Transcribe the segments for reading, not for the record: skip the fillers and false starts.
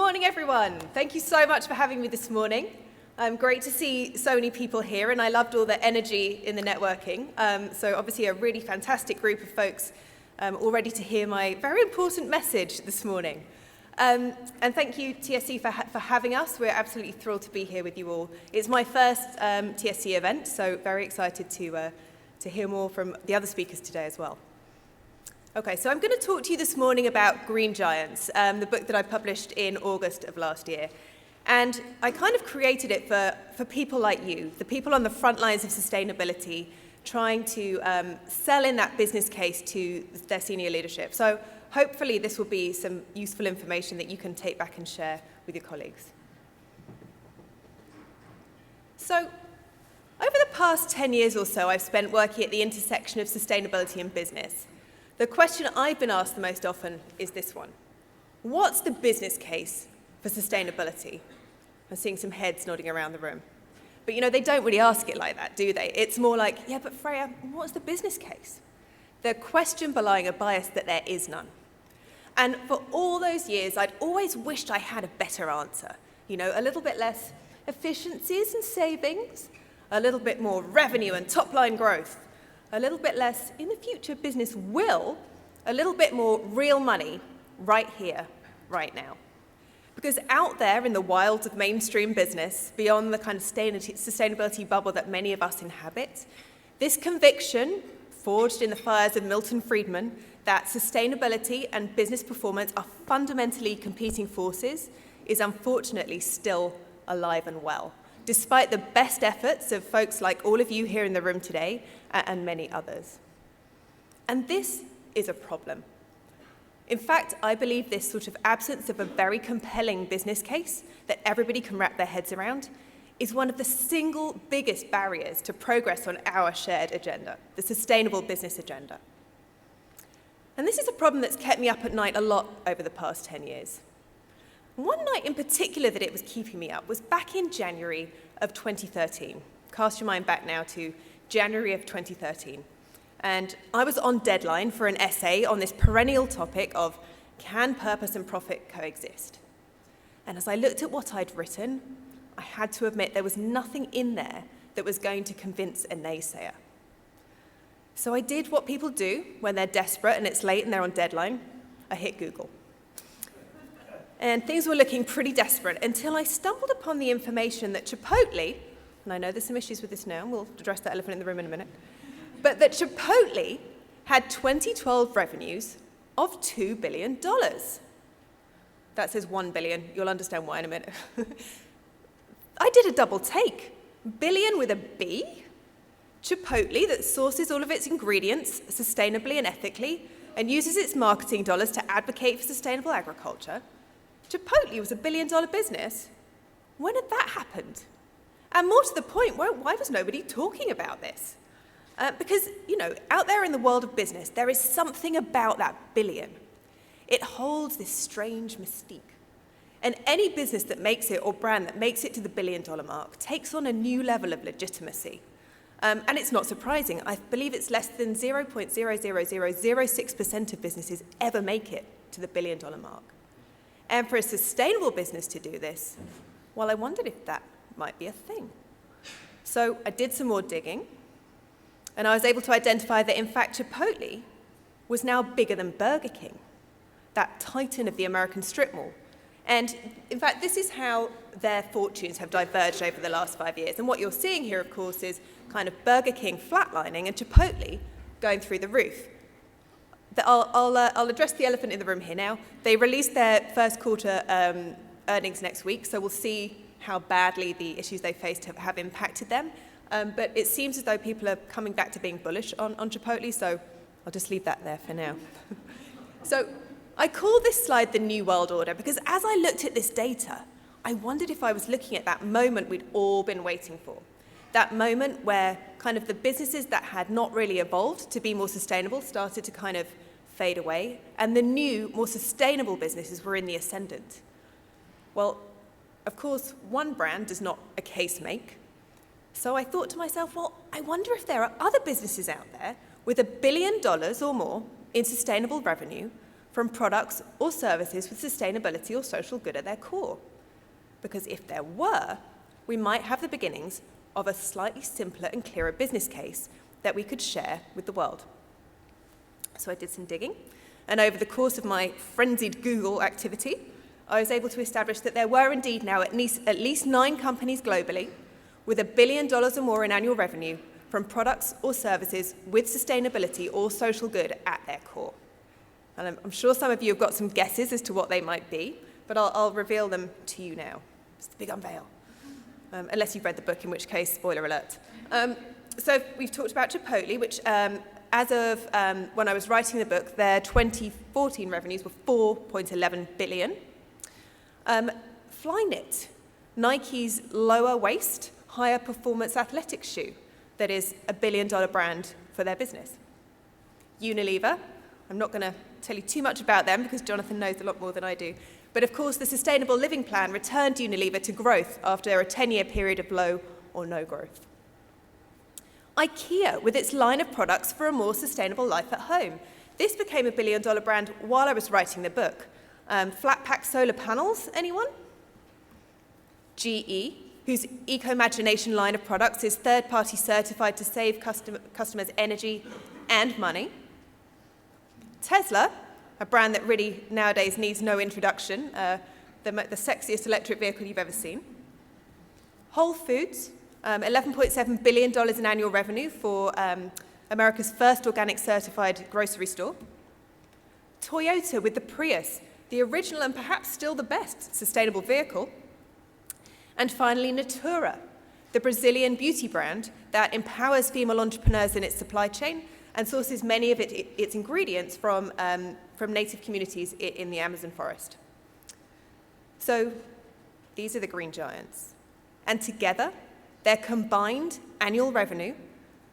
morning, everyone. Thank you so much for having me this morning. Great to see so many people here, and I loved all the energy in the networking. So obviously a really fantastic group of folks all ready to hear my very important message this morning. And thank you, TSC, for having us. We're absolutely thrilled to be here with you all. It's my first TSC event, so very excited to hear more from the other speakers today as well. Okay, so I'm going to talk to you this morning about Green Giants, the book that I published in August of last year. And I kind of created it for people like you, the people on the front lines of sustainability, trying to sell in that business case to their senior leadership. So hopefully this will be some useful information that you can take back and share with your colleagues. So over the past 10 years or so, I've spent working at the intersection of sustainability and business. The question I've been asked the most often is this one. What's the business case for sustainability? I'm seeing some heads nodding around the room. But you know, they don't really ask it like that, do they? It's more like, yeah, but Freya, what's the business case? The question belying a bias that there is none. And for all those years, I'd always wished I had a better answer. You know, a little bit less efficiencies and savings, a little bit more revenue and top-line growth, a little bit less, in the future, business will, a little bit more real money right here, right now. Because out there in the wilds of mainstream business, beyond the kind of sustainability bubble that many of us inhabit, this conviction, forged in the fires of Milton Friedman, that sustainability and business performance are fundamentally competing forces, is unfortunately still alive and well, despite the best efforts of folks like all of you here in the room today and many others. And this is a problem. In fact, I believe this sort of absence of a very compelling business case that everybody can wrap their heads around is one of the single biggest barriers to progress on our shared agenda, the sustainable business agenda. And this is a problem that's kept me up at night a lot over the past 10 years. One night in particular that it was keeping me up was back in January of 2013. Cast your mind back now to January of 2013. And I was on deadline for an essay on this perennial topic of can purpose and profit coexist? And as I looked at what I'd written, I had to admit there was nothing in there that was going to convince a naysayer. So I did what people do when they're desperate and it's late and they're on deadline. I hit Google. And things were looking pretty desperate until I stumbled upon the information that Chipotle, and I know there's some issues with this now, and we'll address that elephant in the room in a minute, but that Chipotle had 2012 revenues of $2 billion. That says 1 billion. You'll understand why in a minute. I did a double take. Billion with a B? Chipotle, that sources all of its ingredients sustainably and ethically and uses its marketing dollars to advocate for sustainable agriculture. Chipotle was $1 billion business. When had that happened? And more to the point, why was nobody talking about this? Because, you know, out there in the world of business, there is something about that billion. It holds this strange mystique. And any business that makes it, or brand that makes it to the $1 billion mark, takes on a new level of legitimacy. And it's not surprising. I believe it's less than 0.00006% of businesses ever make it to the $1 billion mark. And for a sustainable business to do this, well, I wondered if that might be a thing. So I did some more digging, and I was able to identify that, in fact, Chipotle was now bigger than Burger King, that titan of the American strip mall. And in fact, this is how their fortunes have diverged over the last 5 years. And what you're seeing here, of course, is kind of Burger King flatlining and Chipotle going through the roof. I'll address the elephant in the room here now. They released their first quarter earnings next week, so we'll see how badly the issues they faced have impacted them. But it seems as though people are coming back to being bullish on Chipotle, so I'll just leave that there for now. So I call this slide the New World Order because as I looked at this data, I wondered if I was looking at that moment we'd all been waiting for. That moment where kind of the businesses that had not really evolved to be more sustainable started to kind of fade away, and the new, more sustainable businesses were in the ascendant. Well, of course, one brand does not a case make. So I thought to myself, well, I wonder if there are other businesses out there with $1 billion or more in sustainable revenue from products or services with sustainability or social good at their core? Because if there were, we might have the beginnings of a slightly simpler and clearer business case that we could share with the world. So I did some digging, and over the course of my frenzied Google activity, I was able to establish that there were indeed now at least 9 companies globally with $1 billion or more in annual revenue from products or services with sustainability or social good at their core. And I'm sure some of you have got some guesses as to what they might be, but I'll reveal them to you now. It's the big unveil. Unless you've read the book, in which case, spoiler alert. So we've talked about Chipotle, which as of when I was writing the book, their 2014 revenues were $4.11 billion. Flyknit, Nike's lower waist, higher performance athletics shoe that is a $1 billion brand for their business. Unilever, I'm not going to tell you too much about them because Jonathan knows a lot more than I do. But of course, the Sustainable Living Plan returned Unilever to growth after a 10-year period of low or no growth. IKEA, with its line of products for a more sustainable life at home. This became a $1 billion brand while I was writing the book. Flat pack solar panels, anyone? GE, whose Eco-Imagination line of products is third-party certified to save customers energy and money. Tesla, a brand that really nowadays needs no introduction, the sexiest electric vehicle you've ever seen. Whole Foods, $11.7 billion in annual revenue for America's first organic certified grocery store. Toyota with the Prius, the original and perhaps still the best sustainable vehicle. And finally, Natura, the Brazilian beauty brand that empowers female entrepreneurs in its supply chain and sources many of its ingredients from native communities in the Amazon forest. So these are the green giants. And together, their combined annual revenue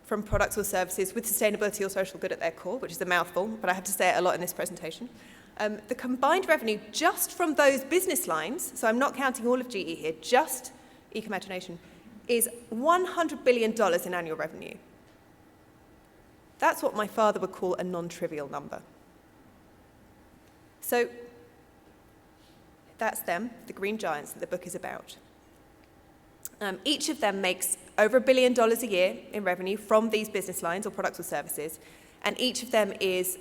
from products or services with sustainability or social good at their core, which is a mouthful, but I have to say it a lot in this presentation, the combined revenue just from those business lines, so I'm not counting all of GE here, just Eco-Imagination, is $100 billion in annual revenue. That's what my father would call a non-trivial number. So that's them, the green giants that the book is about. Each of them makes over $1 billion a year in revenue from these business lines or products or services, and each of them is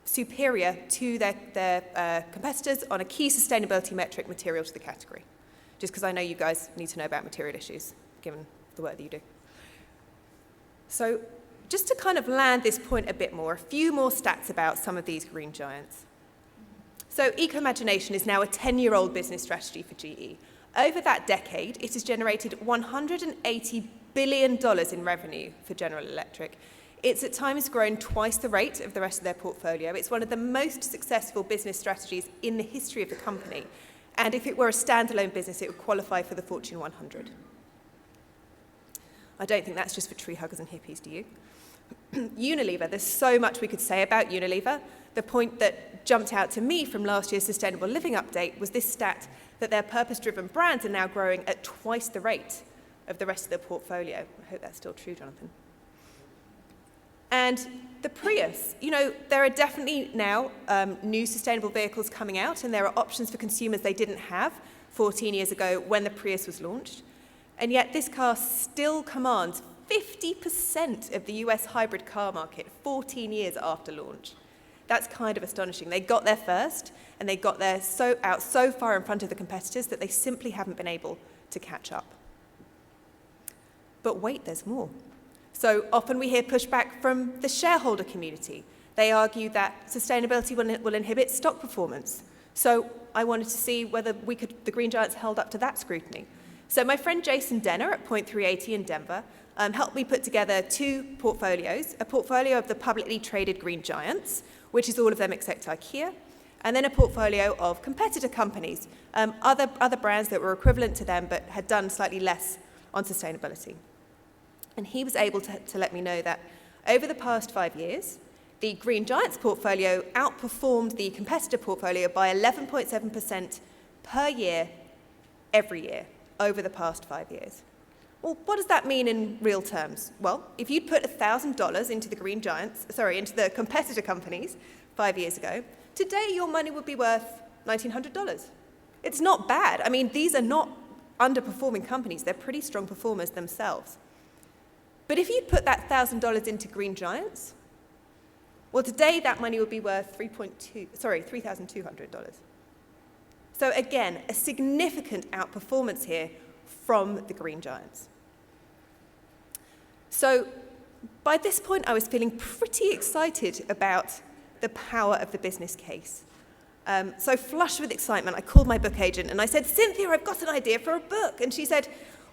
superior to their competitors on a key sustainability metric material to the category, just because I know you guys need to know about material issues, given the work that you do. So just to kind of land this point a bit more, a few more stats about some of these green giants. So Eco-Imagination is now a 10-year-old business strategy for GE. Over that decade, it has generated $180 billion in revenue for General Electric. It's at times grown twice the rate of the rest of their portfolio. It's one of the most successful business strategies in the history of the company. And if it were a standalone business, it would qualify for the Fortune 100. I don't think that's just for tree huggers and hippies, do you? Unilever, there's so much we could say about Unilever. The point that jumped out to me from last year's Sustainable Living Update was this stat that their purpose-driven brands are now growing at twice the rate of the rest of their portfolio. I hope that's still true, Jonathan. And the Prius, there are definitely now new sustainable vehicles coming out, and there are options for consumers they didn't have 14 years ago when the Prius was launched. And yet this car still commands 50% of the US hybrid car market 14 years after launch. That's kind of astonishing. They got there first, and they got there so far in front of the competitors that they simply haven't been able to catch up. But wait, there's more. So often we hear pushback from the shareholder community. They argue that sustainability will inhibit stock performance. So I wanted to see whether the green giants held up to that scrutiny. So my friend Jason Denner at Point 380 in Denver helped me put together two portfolios, a portfolio of the publicly traded green giants, which is all of them except IKEA, and then a portfolio of competitor companies, other brands that were equivalent to them but had done slightly less on sustainability. And he was able to let me know that over the past 5 years, the Green Giants portfolio outperformed the competitor portfolio by 11.7% per year, every year, over the past 5 years. Well, what does that mean in real terms? Well, if you'd put $1,000 into the competitor companies 5 years ago, today your money would be worth $1,900. It's not bad. I mean, these are not underperforming companies. They're pretty strong performers themselves. But if you put that $1,000 into Green Giants, well, today that money would be worth $3,200. So again, a significant outperformance here from the Green Giants. So by this point, I was feeling pretty excited about the power of the business case. So flushed with excitement, I called my book agent and I said, Cynthia, I've got an idea for a book. And she said,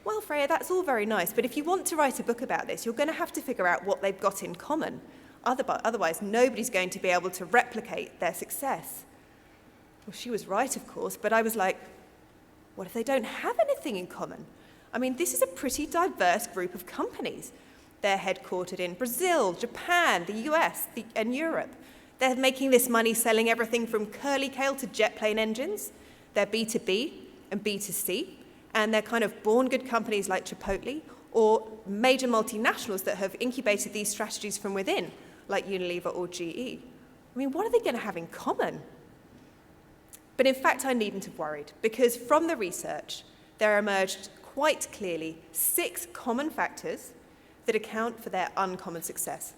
well, Freya, that's all very nice, but if you want to write a book about this, you're going to have to figure out what they've got in common. Otherwise, nobody's going to be able to replicate their success. Well, she was right, of course, but I was like, what if they don't have anything in common? I mean, this is a pretty diverse group of companies. They're headquartered in Brazil, Japan, the US, and Europe. They're making this money selling everything from curly kale to jet plane engines. They're B2B and B2C, and they're kind of born good companies like Chipotle or major multinationals that have incubated these strategies from within, like Unilever or GE. I mean, what are they going to have in common? But in fact, I needn't have worried, because from the research, there emerged quite clearly 6 common factors that account for their uncommon success.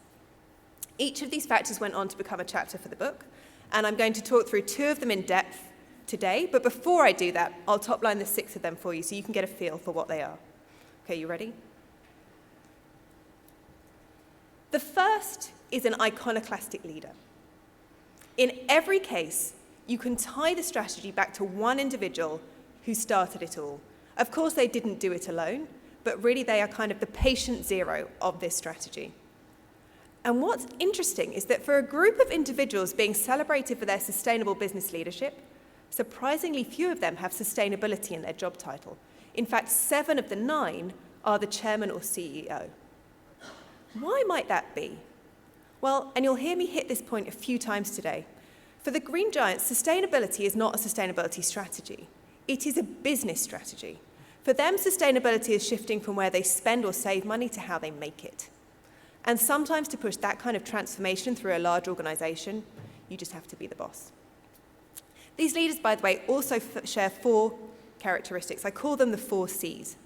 Each of these factors went on to become a chapter for the book, and I'm going to talk through 2 of them in depth today, but before I do that, I'll top line the 6 of them for you so you can get a feel for what they are. Okay, you ready? The first is an iconoclastic leader. In every case, you can tie the strategy back to one individual who started it all. Of course, they didn't do it alone, but really they are kind of the patient zero of this strategy. And what's interesting is that for a group of individuals being celebrated for their sustainable business leadership, surprisingly few of them have sustainability in their job title. In fact, 7 of the 9 are the chairman or CEO. Why might that be? Well, and you'll hear me hit this point a few times today. For the Green Giants, sustainability is not a sustainability strategy. It is a business strategy. For them, sustainability is shifting from where they spend or save money to how they make it. And sometimes to push that kind of transformation through a large organization, you just have to be the boss. These leaders, by the way, also share 4 characteristics. I call them the 4 C's.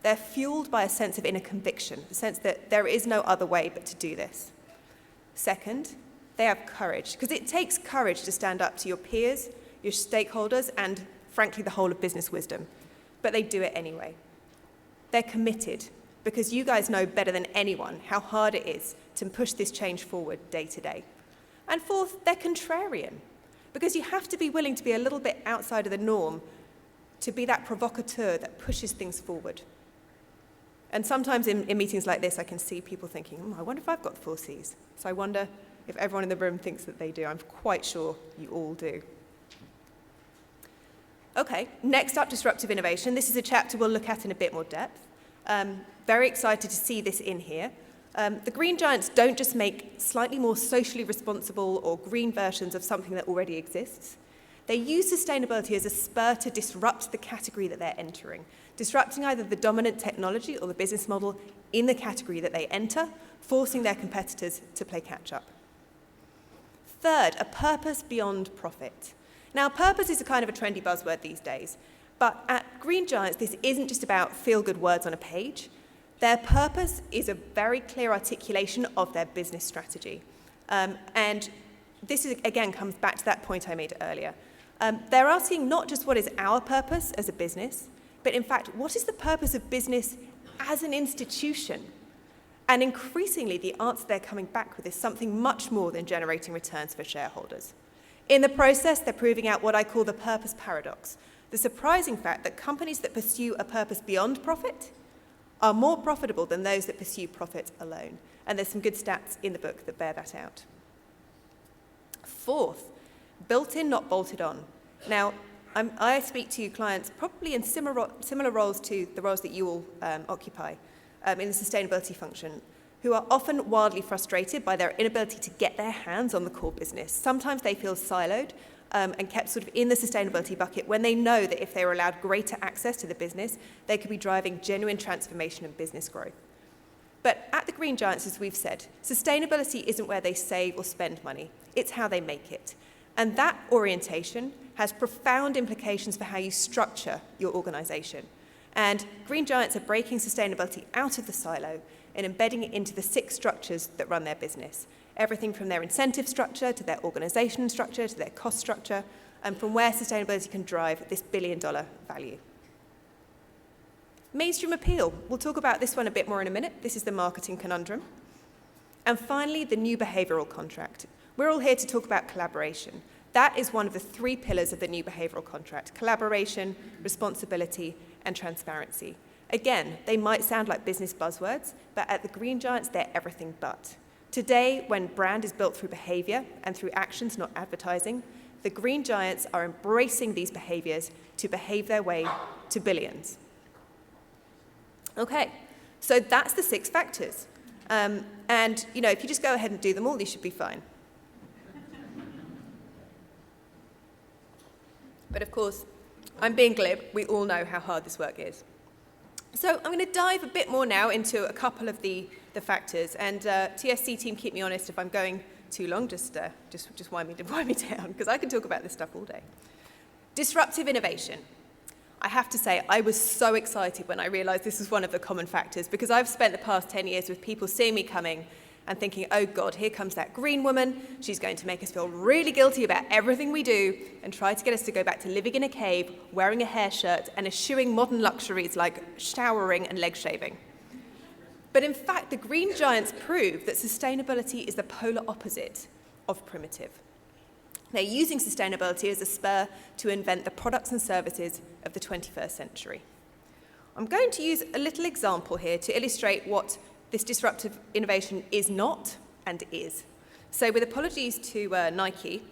They're fueled by a sense of inner conviction, a sense that there is no other way but to do this. Second, they have courage, because it takes courage to stand up to your peers, your stakeholders, and frankly, the whole of business wisdom. But they do it anyway. They're committed, because you guys know better than anyone how hard it is to push this change forward day to day. And fourth, they're contrarian, because you have to be willing to be a little bit outside of the norm to be that provocateur that pushes things forward. And sometimes in meetings like this, I can see people thinking, I wonder if I've got the 4 C's. So I wonder if everyone in the room thinks that they do. I'm quite sure you all do. Okay, next up, disruptive innovation. This is a chapter we'll look at in a bit more depth. Very excited to see this in here. The Green Giants don't just make slightly more socially responsible or green versions of something that already exists. They use sustainability as a spur to disrupt the category that they're entering, disrupting either the dominant technology or the business model in the category that they enter, forcing their competitors to play catch-up. Third, a purpose beyond profit. Now, purpose is a kind of a trendy buzzword these days, but at Green Giants, this isn't just about feel-good words on a page. Their purpose is a very clear articulation of their business strategy. And this, again, comes back to that point I made earlier. They're asking not just what is our purpose as a business, but in fact, what is the purpose of business as an institution? And increasingly, the answer they're coming back with is something much more than generating returns for shareholders. In the process, they're proving out what I call the purpose paradox, the surprising fact that companies that pursue a purpose beyond profit are more profitable than those that pursue profit alone. And there's some good stats in the book that bear that out. Fourth, built in, not bolted on. Now, I speak to clients probably in similar roles to the roles that you all occupy in the sustainability function, who are often wildly frustrated by their inability to get their hands on the core business. Sometimes they feel siloed and kept sort of in the sustainability bucket when they know that if they were allowed greater access to the business, they could be driving genuine transformation and business growth. But at the Green Giants, as we've said, sustainability isn't where they save or spend money. It's how they make it. And that orientation has profound implications for how you structure your organization. And green giants are breaking sustainability out of the silo and embedding it into the 6 structures that run their business. Everything from their incentive structure to their organization structure to their cost structure, and from where sustainability can drive this billion-dollar value. Mainstream appeal. We'll talk about this one a bit more in a minute. This is the marketing conundrum. And finally, the new behavioral contract. We're all here to talk about collaboration. That is one of the 3 pillars of the new behavioral contract: collaboration, responsibility, and transparency. Again, they might sound like business buzzwords, but at the Green Giants, they're everything but. Today, when brand is built through behavior and through actions, not advertising, the Green Giants are embracing these behaviors to behave their way to billions. Okay, so that's the 6 factors. And, if you just go ahead and do them all, these should be fine. But of course, I'm being glib. We all know how hard this work is. So I'm going to dive a bit more now into a couple of the factors. And TSC team, keep me honest if I'm going too long. Just wind me down, because I can talk about this stuff all day. Disruptive innovation. I have to say, I was so excited when I realized this was one of the common factors, because I've spent the past 10 years with people seeing me coming and thinking, oh God, here comes that green woman. She's going to make us feel really guilty about everything we do and try to get us to go back to living in a cave, wearing a hair shirt, and eschewing modern luxuries like showering and leg shaving. But in fact, the Green Giants prove that sustainability is the polar opposite of primitive. They're using sustainability as a spur to invent the products and services of the 21st century. I'm going to use a little example here to illustrate what this disruptive innovation is not and is. So with apologies to Nike,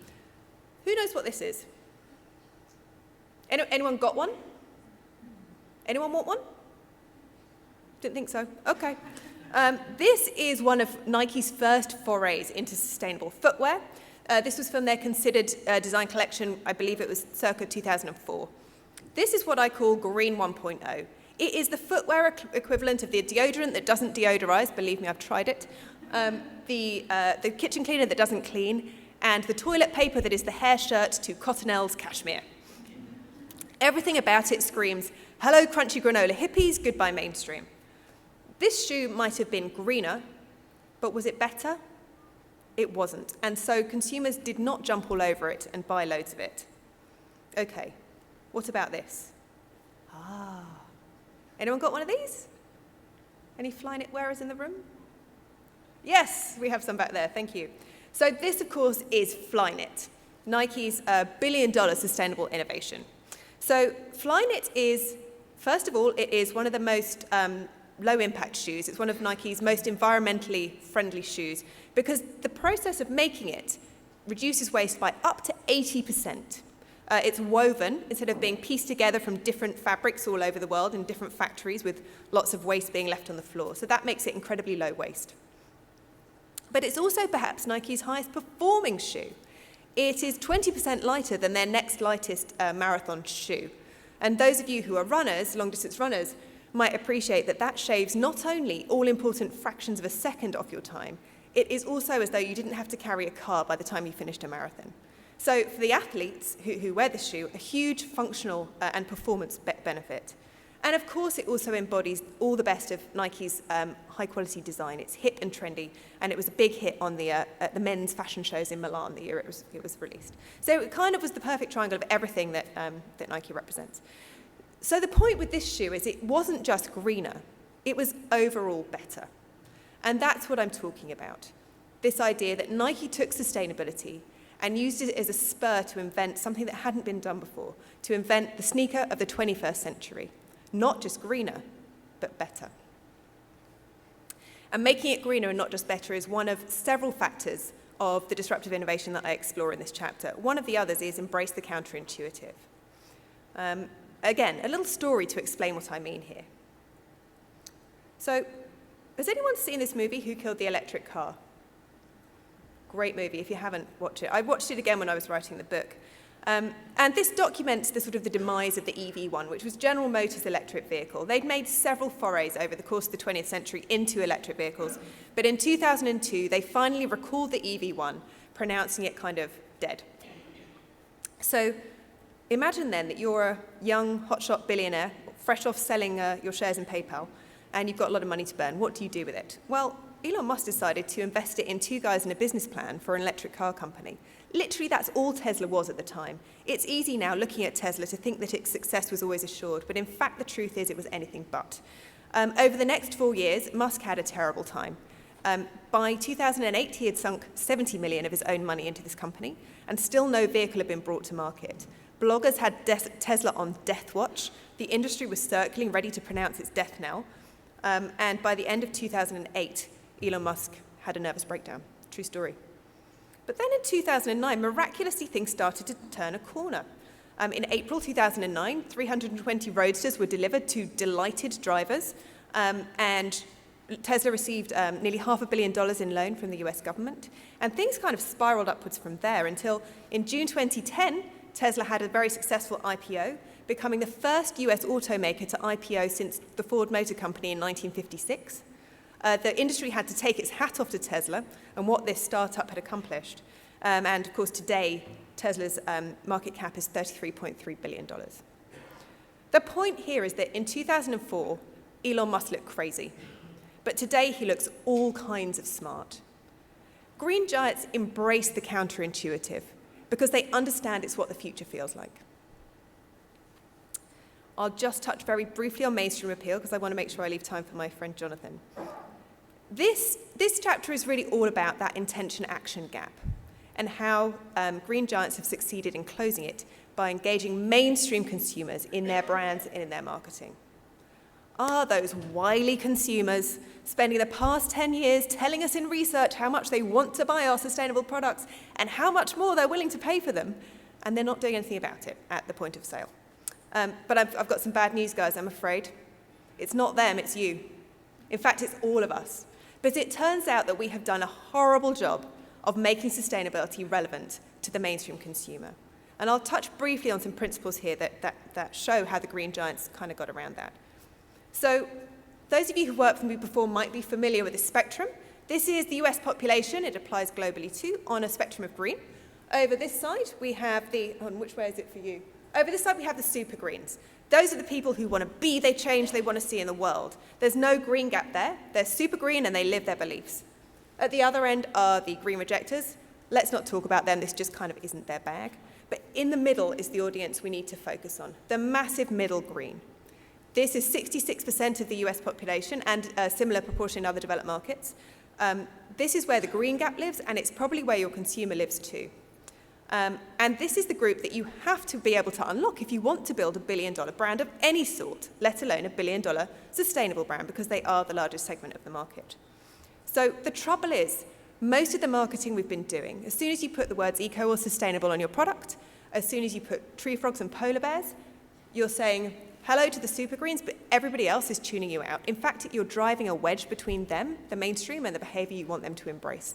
who knows what this is? Anyone got one? Anyone want one? Didn't think so. Okay. This is one of Nike's first forays into sustainable footwear. This was from their Considered design collection. I believe it was circa 2004. This is what I call Green 1.0. It is the footwear equivalent of the deodorant that doesn't deodorize. Believe me, I've tried it. The kitchen cleaner that doesn't clean, and the toilet paper that is the hair shirt to Cottonelle's cashmere. Everything about it screams, hello crunchy granola hippies, goodbye mainstream. This shoe might have been greener, but was it better? It wasn't. And so consumers did not jump all over it and buy loads of it. Okay, what about this? Anyone got one of these? Any Flyknit wearers in the room? Yes, we have some back there, thank you. So this, of course, is Flyknit, Nike's billion-dollar sustainable innovation. So Flyknit is, first of all, it is one of the most low-impact shoes. It's one of Nike's most environmentally friendly shoes because the process of making it reduces waste by up to 80%. It's woven instead of being pieced together from different fabrics all over the world in different factories with lots of waste being left on the floor. So that makes it incredibly low waste. But it's also perhaps Nike's highest performing shoe. It is 20% lighter than their next lightest marathon shoe. And those of you who are runners, long-distance runners, might appreciate that that shaves not only all-important fractions of a second off your time, it is also as though you didn't have to carry a car by the time you finished a marathon. So for the athletes who wear this shoe, a huge functional and performance benefit. And of course, it also embodies all the best of Nike's high-quality design. It's hip and trendy, and it was a big hit on the men's fashion shows in Milan the year it was released. So it kind of was the perfect triangle of everything that Nike represents. So the point with this shoe is it wasn't just greener, it was overall better. And that's what I'm talking about. This idea that Nike took sustainability and used it as a spur to invent something that hadn't been done before, to invent the sneaker of the 21st century. Not just greener, but better. And making it greener and not just better is one of several factors of the disruptive innovation that I explore in this chapter. One of the others is embrace the counterintuitive. Again, a little story to explain what I mean here. So, has anyone seen this movie, Who Killed the Electric Car? Great movie. If you haven't watched it, I watched it again when I was writing the book. And this documents the demise of the EV1, which was General Motors' electric vehicle. They'd made several forays over the course of the 20th century into electric vehicles, but in 2002, they finally recalled the EV1, pronouncing it kind of dead. So imagine then that you're a young hotshot billionaire, fresh off selling your shares in PayPal, and you've got a lot of money to burn. What do you do with it? Well, Elon Musk decided to invest it in two guys in a business plan for an electric car company. Literally, that's all Tesla was at the time. It's easy now, looking at Tesla, to think that its success was always assured, but in fact, the truth is it was anything but. Over the next 4 years, Musk had a terrible time. By 2008, he had sunk 70 million of his own money into this company, and still no vehicle had been brought to market. Bloggers had Tesla on death watch. The industry was circling, ready to pronounce its death knell. And by the end of 2008, Elon Musk had a nervous breakdown. True story. But then in 2009, miraculously, things started to turn a corner. In April 2009, 320 Roadsters were delivered to delighted drivers, and Tesla received nearly $500 million in loan from the US government. And things kind of spiraled upwards from there until in June 2010, Tesla had a very successful IPO, becoming the first US automaker to IPO since the Ford Motor Company in 1956. The industry had to take its hat off to Tesla and what this startup had accomplished. And of course, today, Tesla's market cap is $33.3 billion. The point here is that in 2004, Elon Musk looked crazy. But today, he looks all kinds of smart. Green giants embrace the counterintuitive because they understand it's what the future feels like. I'll just touch very briefly on mainstream appeal because I want to make sure I leave time for my friend Jonathan. This chapter is really all about that intention-action gap and how green giants have succeeded in closing it by engaging mainstream consumers in their brands and in their marketing. Are those wily consumers spending the past 10 years telling us in research how much they want to buy our sustainable products and how much more they're willing to pay for them, and they're not doing anything about it at the point of sale? But I've got some bad news, guys, I'm afraid. It's not them, it's you. In fact, it's all of us. But it turns out that we have done a horrible job of making sustainability relevant to the mainstream consumer. And I'll touch briefly on some principles here that show how the green giants kind of got around that. So those of you who've worked with me before might be familiar with this spectrum. This is the US population. It applies globally too, on a spectrum of green. Over this side, we have which way is it for you? Over this side, we have the super greens. Those are the people who want to be the change they want to see in the world. There's no green gap there. They're super green and they live their beliefs. At the other end are the green rejectors. Let's not talk about them. This just kind of isn't their bag. But in the middle is the audience we need to focus on, the massive middle green. This is 66% of the US population and a similar proportion in other developed markets. This is where the green gap lives, and it's probably where your consumer lives too. And this is the group that you have to be able to unlock if you want to build $1 billion brand of any sort, let alone $1 billion sustainable brand, because they are the largest segment of the market. So the trouble is, most of the marketing we've been doing, as soon as you put the words eco or sustainable on your product, as soon as you put tree frogs and polar bears, you're saying hello to the super greens, but everybody else is tuning you out. In fact, you're driving a wedge between them, the mainstream, and the behavior you want them to embrace.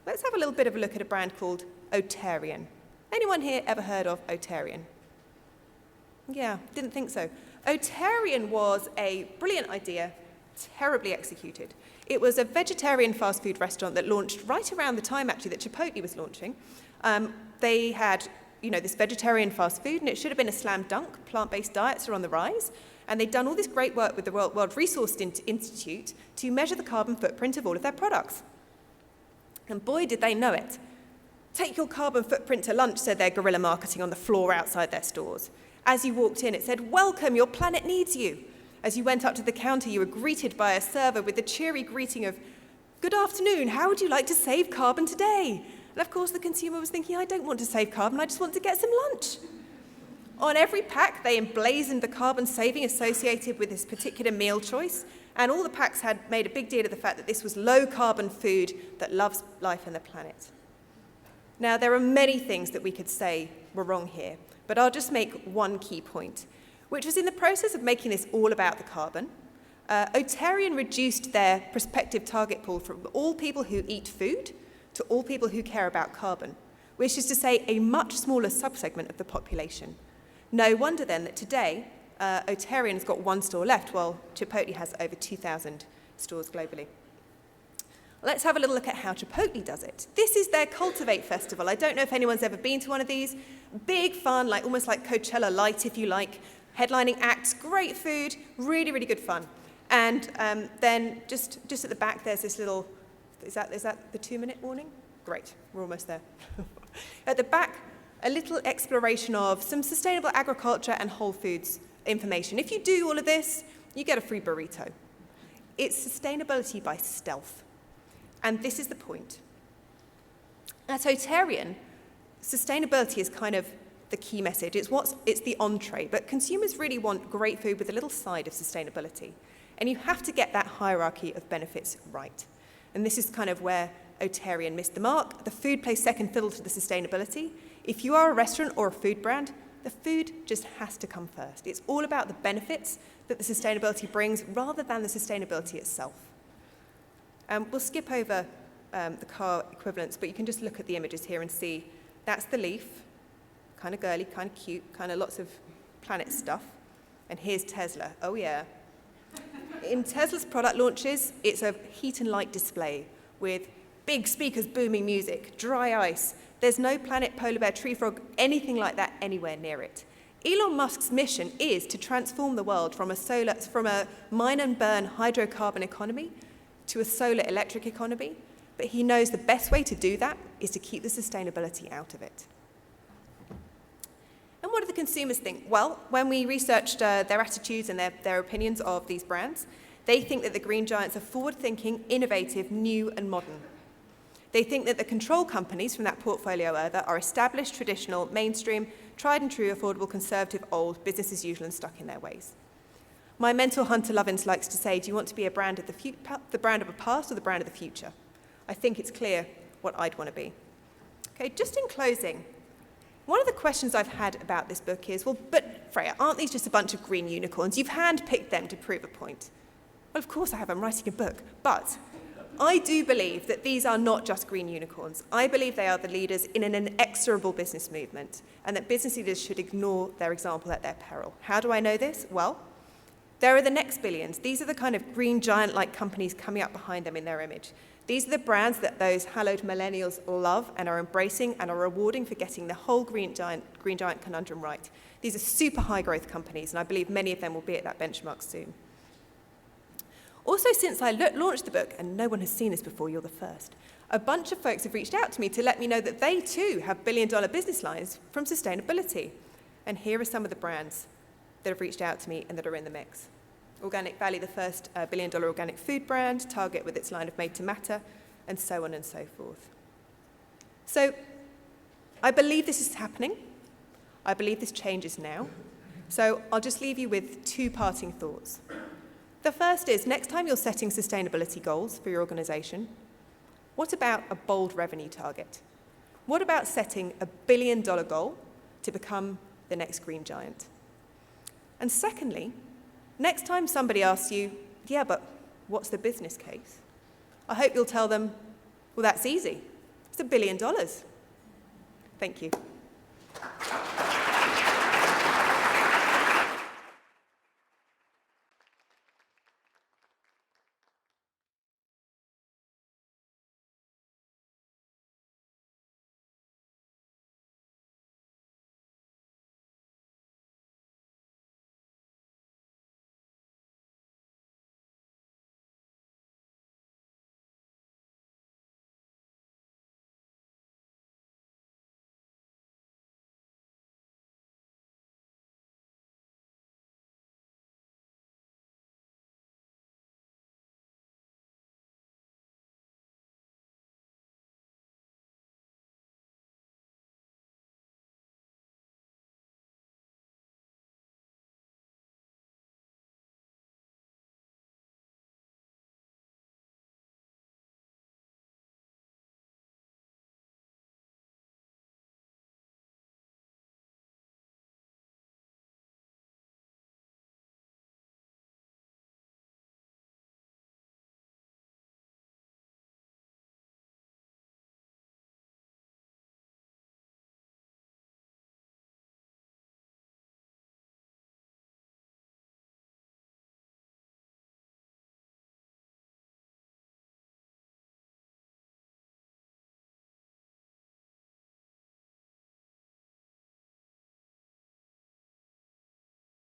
Let's have a little bit of a look at a brand called Otarian. Anyone here ever heard of Otarian? Yeah, didn't think so. Otarian was a brilliant idea, terribly executed. It was a vegetarian fast food restaurant that launched right around the time, actually, that Chipotle was launching. They had, this vegetarian fast food, and it should have been a slam dunk. Plant-based diets are on the rise. And they'd done all this great work with the World Resource Institute to measure the carbon footprint of all of their products. And boy, did they know it. Take your carbon footprint to lunch, said their guerrilla marketing on the floor outside their stores. As you walked in, it said, welcome, your planet needs you. As you went up to the counter, you were greeted by a server with the cheery greeting of, good afternoon, how would you like to save carbon today? And of course, the consumer was thinking, I don't want to save carbon, I just want to get some lunch. On every pack, they emblazoned the carbon saving associated with this particular meal choice, and all the packs had made a big deal of the fact that this was low-carbon food that loves life and the planet. Now, there are many things that we could say were wrong here, but I'll just make one key point, which was in the process of making this all about the carbon, Otarian reduced their prospective target pool from all people who eat food to all people who care about carbon, which is to say a much smaller subsegment of the population. No wonder then that today, Otarian has got one store left, while Chipotle has over 2,000 stores globally. Let's have a little look at how Chipotle does it. This is their Cultivate Festival. I don't know if anyone's ever been to one of these. Big fun, like almost like Coachella Light, if you like. Headlining acts, great food, really, really good fun. And then just at the back, there's this little, is that the 2-minute warning? Great, we're almost there. At the back, a little exploration of some sustainable agriculture and whole foods information. If you do all of this, you get a free burrito. It's sustainability by stealth. And this is the point. At Otarian, sustainability is kind of the key message. It's the entree, but consumers really want great food with a little side of sustainability. And you have to get that hierarchy of benefits right. And this is kind of where Otarian missed the mark. The food plays second fiddle to the sustainability. If you are a restaurant or a food brand, the food just has to come first. It's all about the benefits that the sustainability brings rather than the sustainability itself. We'll skip over the car equivalents, but you can just look at the images here and see that's the Leaf, kind of girly, kind of cute, kind of lots of planet stuff. And here's Tesla. Oh, yeah. In Tesla's product launches, it's a heat and light display with big speakers booming music, dry ice. There's no planet, polar bear, tree frog, anything like that anywhere near it. Elon Musk's mission is to transform the world from a mine and burn hydrocarbon economy to a solar electric economy, but he knows the best way to do that is to keep the sustainability out of it. And what do the consumers think? Well, when we researched their attitudes and their opinions of these brands, they think that the green giants are forward-thinking, innovative, new and modern. They think that the control companies from that portfolio are established, traditional, mainstream, tried and true, affordable, conservative, old, business as usual and stuck in their ways. My mentor, Hunter Lovins, likes to say, do you want to be a brand of the brand of the past or the brand of the future? I think it's clear what I'd want to be. Okay, just in closing, one of the questions I've had about this book is, well, but Freya, aren't these just a bunch of green unicorns? You've handpicked them to prove a point. Well, of course I have, I'm writing a book, but I do believe that these are not just green unicorns. I believe they are the leaders in an inexorable business movement, and that business leaders should ignore their example at their peril. How do I know this? Well, there are the next billions. These are the kind of green giant-like companies coming up behind them in their image. These are the brands that those hallowed millennials love and are embracing and are rewarding for getting the whole green giant conundrum right. These are super high-growth companies, and I believe many of them will be at that benchmark soon. Also, since I launched the book, and no one has seen this before, you're the first, a bunch of folks have reached out to me to let me know that they too have billion-dollar business lines from sustainability. And here are some of the brands that have reached out to me and that are in the mix. Organic Valley, the first billion-dollar organic food brand, Target with its line of Made to Matter, and so on and so forth. So I believe this is happening. I believe this change is now. So I'll just leave you with 2 parting thoughts. The first is, next time you're setting sustainability goals for your organization, what about a bold revenue target? What about setting a billion-dollar goal to become the next green giant? And secondly, next time somebody asks you, yeah, but what's the business case? I hope you'll tell them, well, that's easy. It's $1 billion. Thank you.